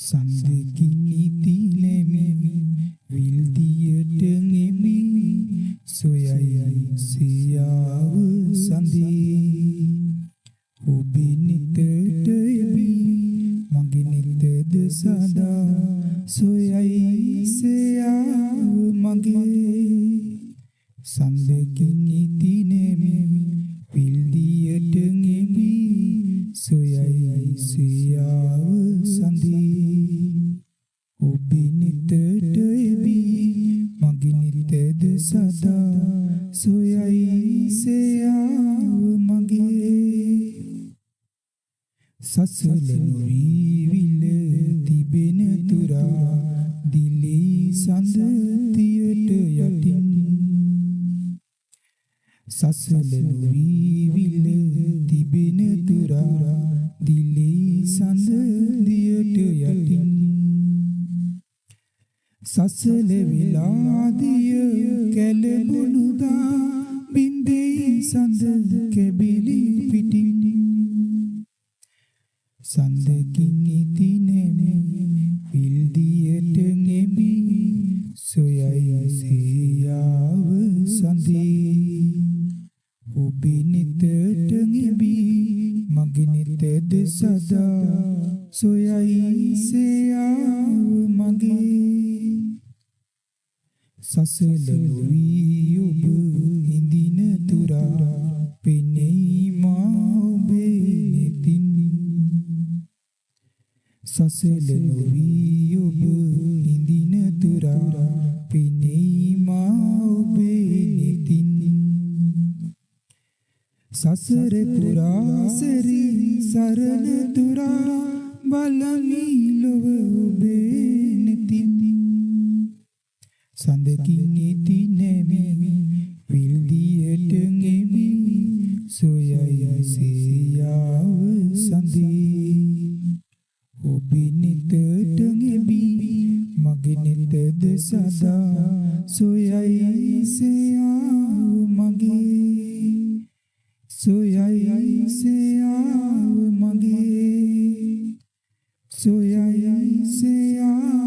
සඳකිනි තිනෙමි විල්දියට ගෙමි සොයයි සියාව සඳී ඔබේ නිතට එබි මගේ නිතද සදා සොයයි සියාව මගේ සඳකිනි තිනෙමි විල්දියට ගෙමි සොයයි සියාව සඳී ඔබේ නිතට එබි මගේ නිතද සදා සොයයි සියාව මගේ සසල නොවිවිල තිබෙන තුරා දිලි සඳතියට යටින් සසල නොවිවිල තිබෙන තුරා දිලි සඳතියට යටින් සසල විලාදිය කැළඹුණුදා බින්දේ සඳ කැබිලි පිටින් සඳකිනි තිනෙමි විල්දියට ගෙමි සොයයි සියාව සඳී ඔබේ නිතට ගෙමි මගේ නිතද සදා සොයයි සියාව මගේ සසල නොවී ඔබ හිඳින තුරා පෙනෙයි මා ඔබේ නෙතින් සසල නොවී ඔබ හිඳින තුරා පෙනෙයි මා ඔබේ නෙතින් සසර පුරා සරි සරණ තුරා බලමි ලොව ඔබේ නෙතින් සඳකිනි තිනෙමි විල්දියට ගෙමි සොයයි සියාව සඳී ඔබේ නිතට ගෙමි මගේ නිතද සදා සොයයි සියාව මගේ සොයයි සියාව මගේ සොයයි සියාව